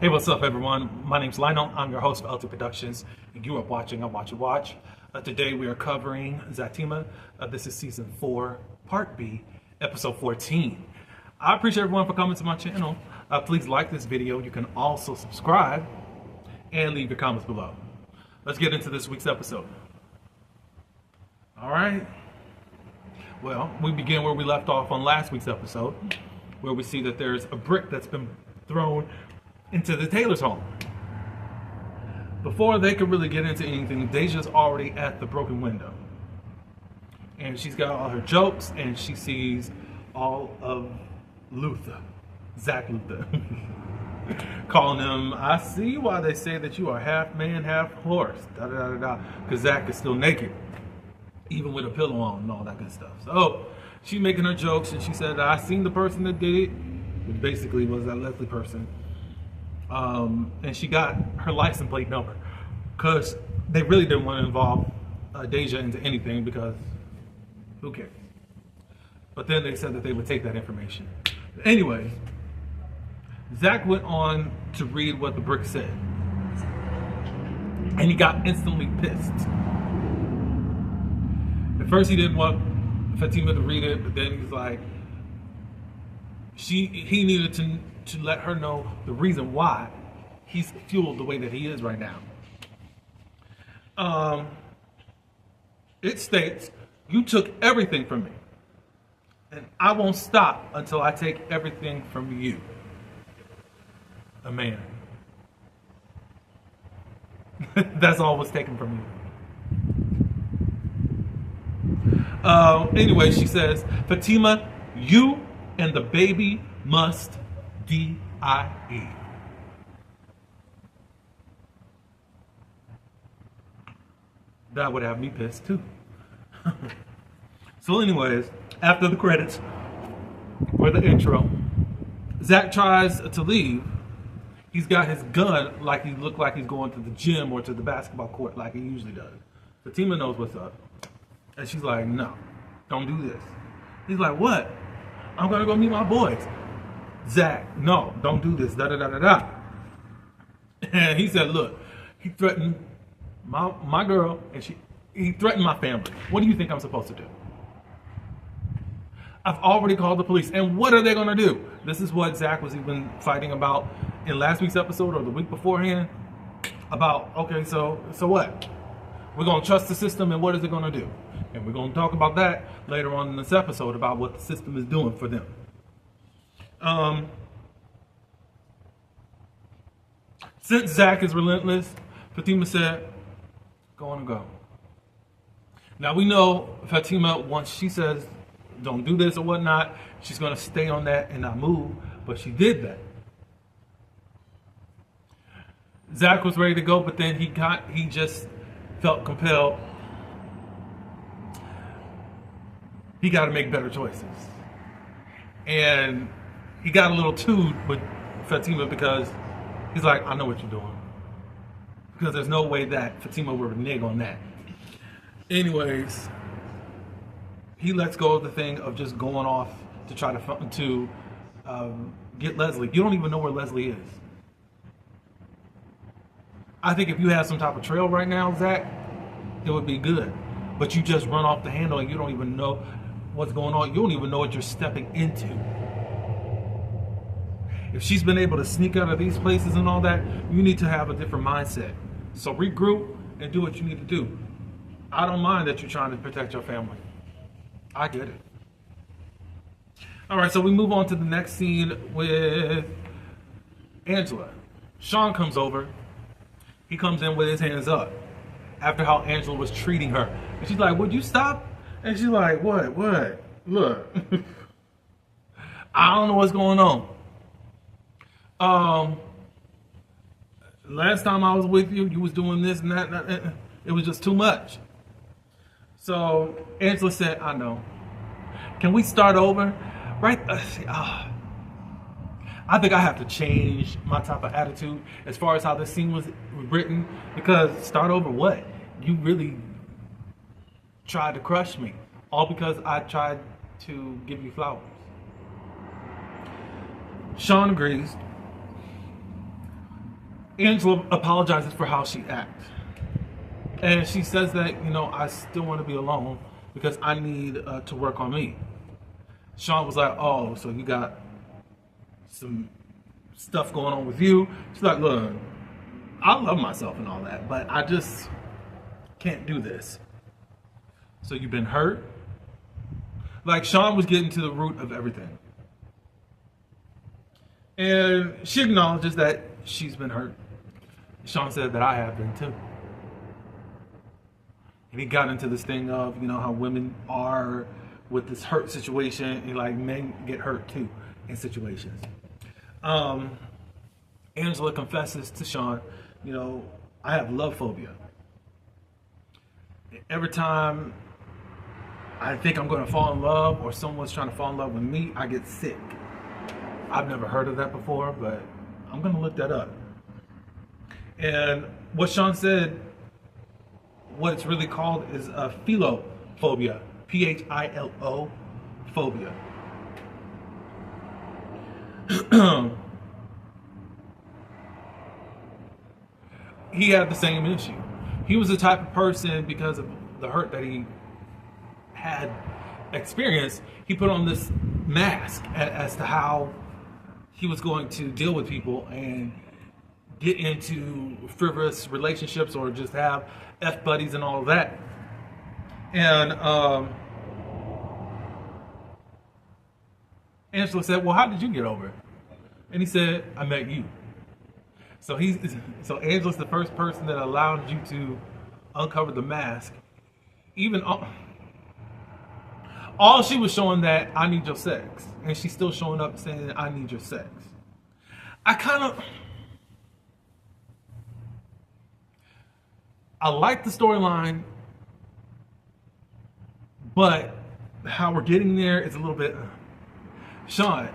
Hey, what's up, everyone? My name's Lionel. I'm your host of LT Productions, and you are watching I Want You Watch. Today we are covering Zatima. This is season 4, part B, episode 14. I appreciate everyone for coming to my channel. Please like this video. You can also subscribe and leave your comments below. Let's get into this week's episode. All right. Well, we begin where we left off on last week's episode, where we see that there's a brick that's been thrown into the Taylor's home. Before they could really get into anything, Deja's already at the broken window. And she's got all her jokes, and she sees all of Zach Luther, calling him, I see why they say that you are half man, half horse, because Zach is still naked, even with a pillow on and all that good stuff. So she's making her jokes, and she said, I seen the person that did it, which basically was that Leslie person. And she got her license plate number because they really didn't want to involve Deja into anything because who cares? But then they said that they would take that information. Anyway, Zach went on to read what the brick said, and he got instantly pissed. At first, he didn't want Fatima to read it, but then he's like, he needed to let her know the reason why he's fueled the way that he is right now. It states, you took everything from me, and I won't stop until I take everything from you. A man. That's all was taken from you. Anyway, she says, Fatima, you and the baby must D-I-E. That would have me pissed too. So anyways, after the credits for the intro, Zach tries to leave. He's got his gun like he looked like he's going to the gym or to the basketball court like he usually does. Fatima knows what's up. And she's like, no, don't do this. He's like, what? I'm gonna go meet my boys. Zach, no, don't do this, da-da-da-da-da. And he said, look, he threatened my girl, and he threatened my family. What do you think I'm supposed to do? I've already called the police, and what are they gonna do? This is what Zach was even fighting about in last week's episode or the week beforehand, about, okay, so what? We're gonna trust the system, and what is it gonna do? And we're gonna talk about that later on in this episode, about what the system is doing for them. Since Zach is relentless, Fatima said, go on and go. Now we know Fatima, once she says, don't do this or whatnot, she's going to stay on that and not move, but she did that. Zach was ready to go, but then he just felt compelled. He got to make better choices. And he got a little too with Fatima because he's like, I know what you're doing. Because there's no way that Fatima would renege on that. Anyways, he lets go of the thing of just going off to try to get Leslie. You don't even know where Leslie is. I think if you had some type of trail right now, Zach, it would be good. But you just run off the handle and you don't even know what's going on. You don't even know what you're stepping into. If she's been able to sneak out of these places and all that, you need to have a different mindset. So regroup and do what you need to do. I don't mind that you're trying to protect your family. I get it. All right, so we move on to the next scene with Angela. Sean comes over. He comes in with his hands up after how Angela was treating her. And she's like, would you stop? And she's like, what? Look. I don't know what's going on. Last time I was with you, you was doing this and that. It was just too much. So Angela said, I know. Can we start over? Right? I think I have to change my type of attitude as far as how this scene was written. Because start over what? You really tried to crush me. All because I tried to give you flowers. Sean agrees. Angela apologizes for how she acts. And she says that, I still want to be alone because I need to work on me. Sean was like, oh, so you got some stuff going on with you? She's like, look, I love myself and all that, but I just can't do this. So you've been hurt? Like, Sean was getting to the root of everything. And she acknowledges that she's been hurt. Sean said that I have been too. And he got into this thing of, how women are with this hurt situation, and like men get hurt too in situations. Angela confesses to Sean, I have love phobia. Every time I think I'm going to fall in love or someone's trying to fall in love with me, I get sick. I've never heard of that before, but I'm going to look that up. And what Sean said, what it's really called is a philophobia. Philo phobia. He had the same issue. He was the type of person, because of the hurt that he had experienced, he put on this mask as to how he was going to deal with people and get into frivolous relationships or just have F buddies and all of that. And Angela said, well, how did you get over it? And he said, I met you. So Angela's the first person that allowed you to uncover the mask. Even all she was showing that I need your sex. And she's still showing up saying I need your sex. I like the storyline, but how we're getting there is a little bit... Sean,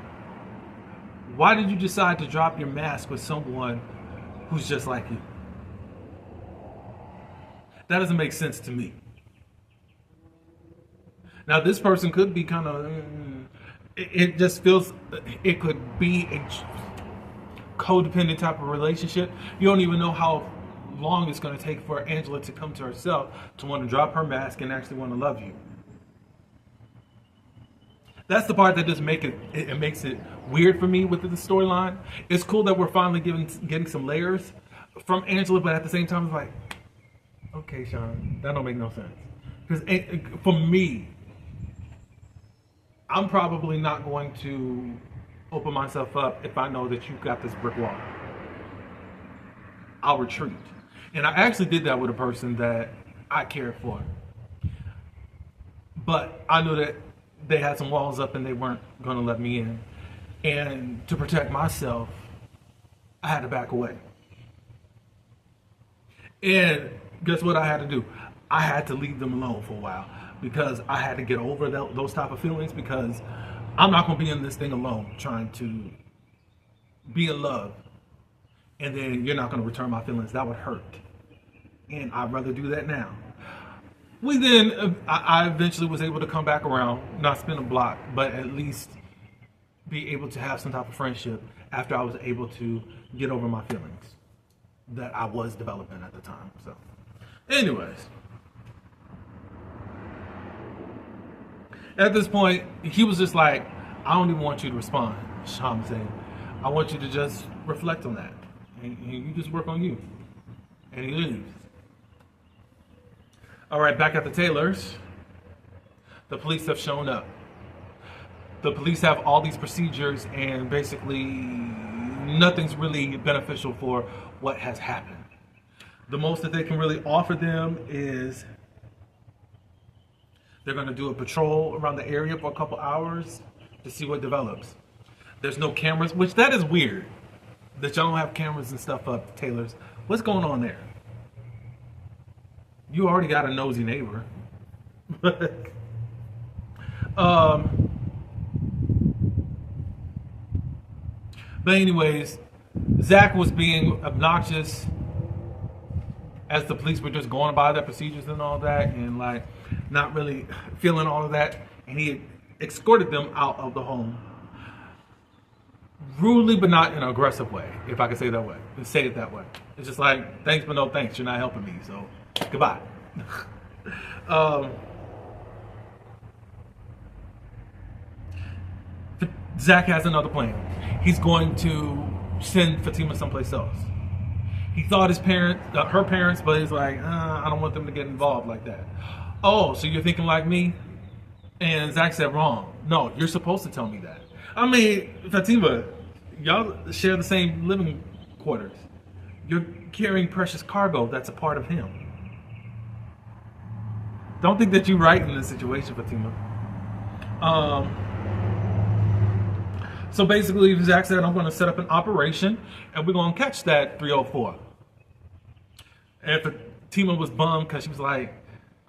why did you decide to drop your mask with someone who's just like you? That doesn't make sense to me. Now, this person could be kind of... It just feels... It could be a codependent type of relationship. You don't even know how long it's going to take for Angela to come to herself to want to drop her mask and actually want to love you. That's the part that just makes it weird for me with the storyline. It's cool that we're finally getting some layers from Angela, but at the same time, it's like, okay, Sean, that don't make no sense. Because for me, I'm probably not going to open myself up if I know that you've got this brick wall. I'll retreat. And I actually did that with a person that I cared for. But I knew that they had some walls up and they weren't going to let me in. And to protect myself, I had to back away. And guess what I had to do? I had to leave them alone for a while because I had to get over those type of feelings, because I'm not going to be in this thing alone trying to be in love. And then you're not going to return my feelings. That would hurt. And I'd rather do that now. I eventually was able to come back around, not spin a block, but at least be able to have some type of friendship after I was able to get over my feelings that I was developing at the time. So, anyways, at this point, he was just like, I don't even want you to respond, Sean saying. I want you to just reflect on that. And you just work on you. And he leaves. All right, back at the Taylors, the police have shown up. The police have all these procedures, and basically nothing's really beneficial for what has happened. The most that they can really offer them is they're going to do a patrol around the area for a couple hours to see what develops. There's no cameras, which that is weird that y'all don't have cameras and stuff up, Taylors. What's going on there? You already got a nosy neighbor. But anyways, Zach was being obnoxious as the police were just going by their procedures and all that, and like not really feeling all of that, and he escorted them out of the home. rudely, but not in an aggressive way, if I can say it that way. Say it that way. It's just like, thanks, but no thanks. You're not helping me, so goodbye. Zach has another plan. He's going to send Fatima someplace else. He thought his parents, her parents, but he's like, I don't want them to get involved like that. Oh, so you're thinking like me? And Zach said, wrong. No, you're supposed to tell me that. I mean, Fatima, y'all share the same living quarters. You're carrying precious cargo that's a part of him. Don't think that you're right in this situation, Fatima. So basically, Zach said, I'm going to set up an operation, and we're going to catch that 304. And Fatima was bummed because she was like,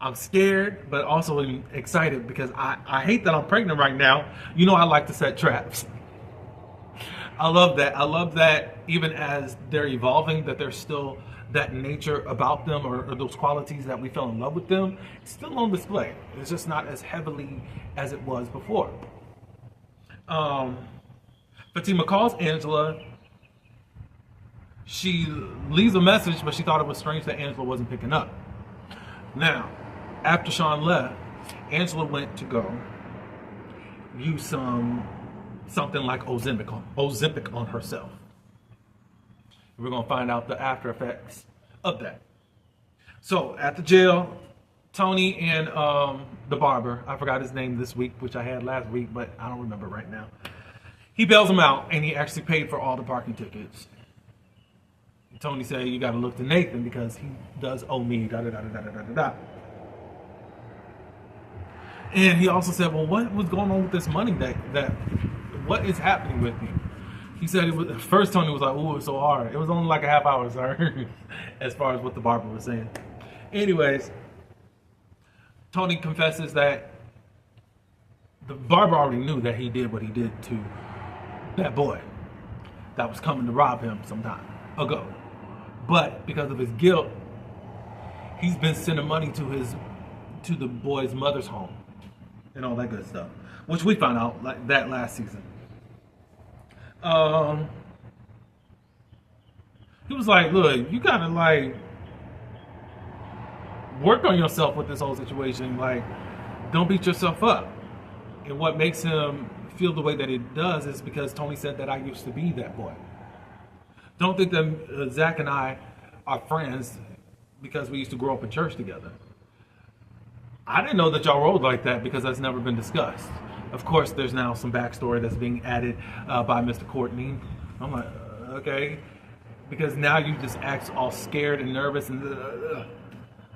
I'm scared, but also excited because I hate that I'm pregnant right now. You know I like to set traps. I love that. I love that even as they're evolving, that there's still that nature about them or those qualities that we fell in love with them. It's still on display. It's just not as heavily as it was before. Fatima calls Angela. She leaves a message, but she thought it was strange that Angela wasn't picking up. Now, after Sean left, Angela went to go use something like Ozempic on herself. We're going to find out the after effects of that. So at the jail, Tony and the barber, I forgot his name this week, which I had last week, but I don't remember right now. He bails him out, and he actually paid for all the parking tickets. Tony said, you got to look to Nathan because he does owe me, da-da-da-da-da-da-da-da. And he also said, well, what was going on with this money what is happening with me? He said, first Tony was like, oh, it's so hard. It was only like a half hour, sir, as far as what the barber was saying. Anyways, Tony confesses that the barber already knew that he did what he did to that boy that was coming to rob him some time ago. But because of his guilt, he's been sending money to the boy's mother's home and all that good stuff, which we found out like that last season. He was like, look, you gotta like work on yourself with this whole situation. Like, don't beat yourself up. And what makes him feel the way that it does is because Tony said that I used to be that boy. Don't think that Zach and I are friends because we used to grow up in church together. I didn't know that y'all rolled like that because that's never been discussed. Of course, there's now some backstory that's being added by Mr. Courtney. I'm like, okay. Because now you just act all scared and nervous.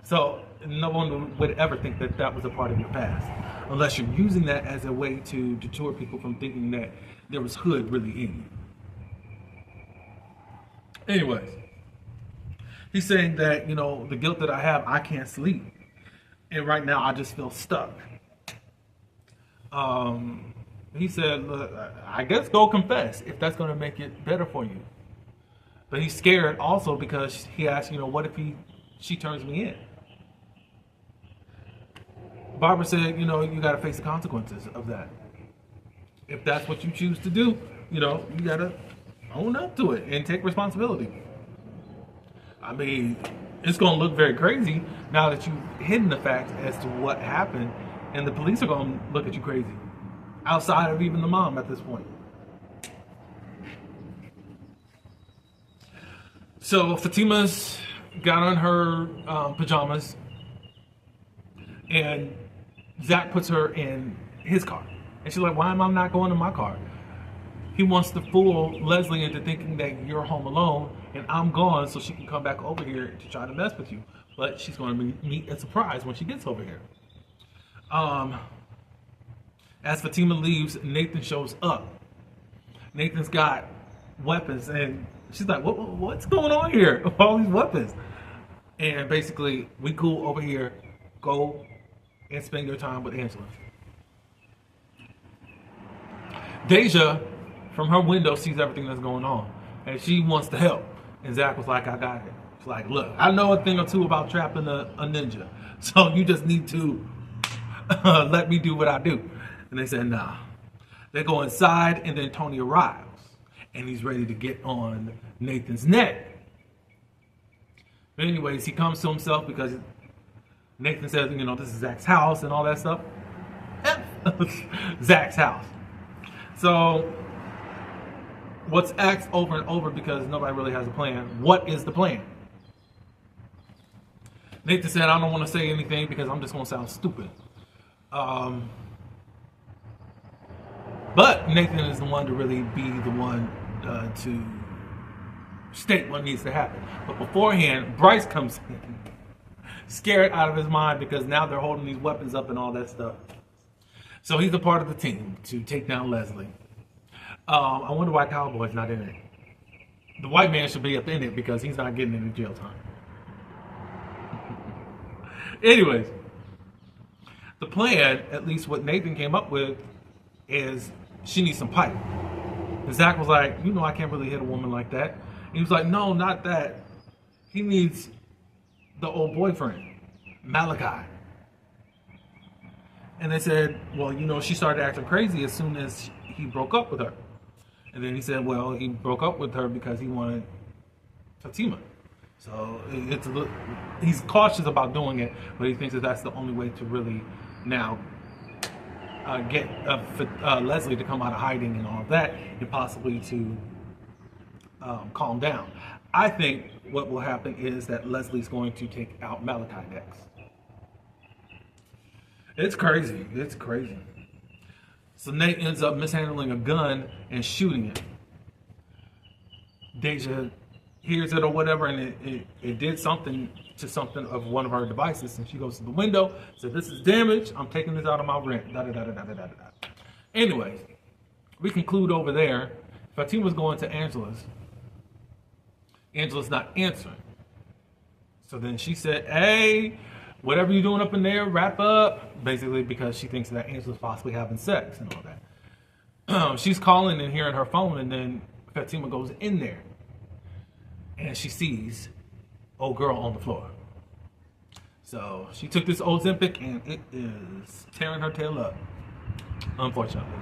So no one would ever think that that was a part of your past. Unless you're using that as a way to deter people from thinking that there was hood really in you. Anyways, he's saying that, you know, the guilt that I have, I can't sleep. And right now I just feel stuck. He said, look, I guess go confess if that's going to make it better for you. But he's scared also because he asked, you know, what if she turns me in? Barbara said, you know, you got to face the consequences of that. If that's what you choose to do, you know, you got to own up to it and take responsibility. I mean, it's going to look very crazy now that you've hidden the fact as to what happened, and the police are going to look at you crazy, outside of even the mom at this point. So Fatima's got on her pajamas, and Zach puts her in his car. And she's like, why am I not going in my car? He wants to fool Leslie into thinking that you're home alone and I'm gone so she can come back over here to try to mess with you. But she's going to meet a surprise when she gets over here. As Fatima leaves, Nathan shows up. Nathan's got weapons and she's like, what's going on here? All these weapons. And basically, we cool over here. Go and spend your time with Angela. Deja, from her window, sees everything that's going on. And she wants to help. And Zach was like, I got it. She's like, look, I know a thing or two about trapping a ninja. So you just need to let me do what I do. And they said, nah. They go inside, and then Tony arrives. and he's ready to get on Nathan's neck. But anyways, he comes to himself because Nathan says, you know, this is Zach's house and all that stuff. Zach's house. So what's asked over and over, because nobody really has a plan, what is the plan? Nathan said, I don't want to say anything because I'm just going to sound stupid. But Nathan is the one to really be the one to state what needs to happen. But beforehand, Bryce comes in, scared out of his mind because now they're holding these weapons up and all that stuff. So he's a part of the team to take down Leslie. I wonder why Cowboy's not in it. The white man should be up in it because he's not getting any jail time. Anyways, the plan, at least what Nathan came up with, is she needs some pipe. And Zach was like, you know, I can't really hit a woman like that. And he was like, no, not that. He needs the old boyfriend, Malachi. And they said, well, you know, she started acting crazy as soon as he broke up with her. And then he said, well, he broke up with her because he wanted Zatima. So it's a little, he's cautious about doing it, but he thinks that that's the only way to really now get Leslie to come out of hiding and all of that, and possibly to calm down. I think what will happen is that Leslie's going to take out Malachi next. It's crazy. It's crazy. So Nate ends up mishandling a gun and shooting it. Deja hears it or whatever, and it did something to something of one of her devices, and she goes to the window, says, this is damaged, I'm taking this out of my rent. Anyways, we conclude over there. Fatima's going to Angela's. Angela's not answering. So then she said, hey, whatever you're doing up in there, wrap up. Basically because she thinks that Angela's possibly having sex and all that. She's calling and hearing her phone, and then Fatima goes in there. And she sees old girl on the floor. So she took this Ozempic and it is tearing her tail up, unfortunately.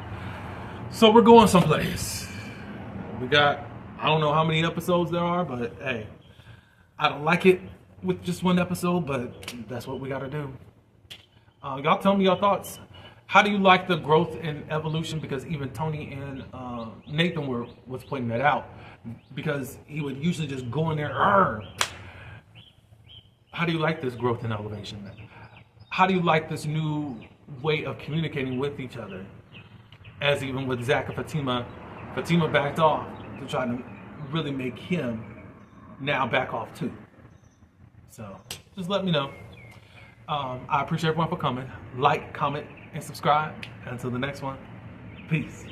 So we're going someplace. We got, I don't know how many episodes there are, but hey, I don't like it with just one episode, but that's what we got to do. Y'all tell me your thoughts. How do you like the growth and evolution? Because even Tony and Nathan was pointing that out. Because he would usually just go in there. Arr! How do you like this growth and elevation? How do you like this new way of communicating with each other? As even with Zach and Fatima backed off to try to really make him now back off too. So just let me know. I appreciate everyone for coming. Like, comment, and subscribe. Until the next one, peace.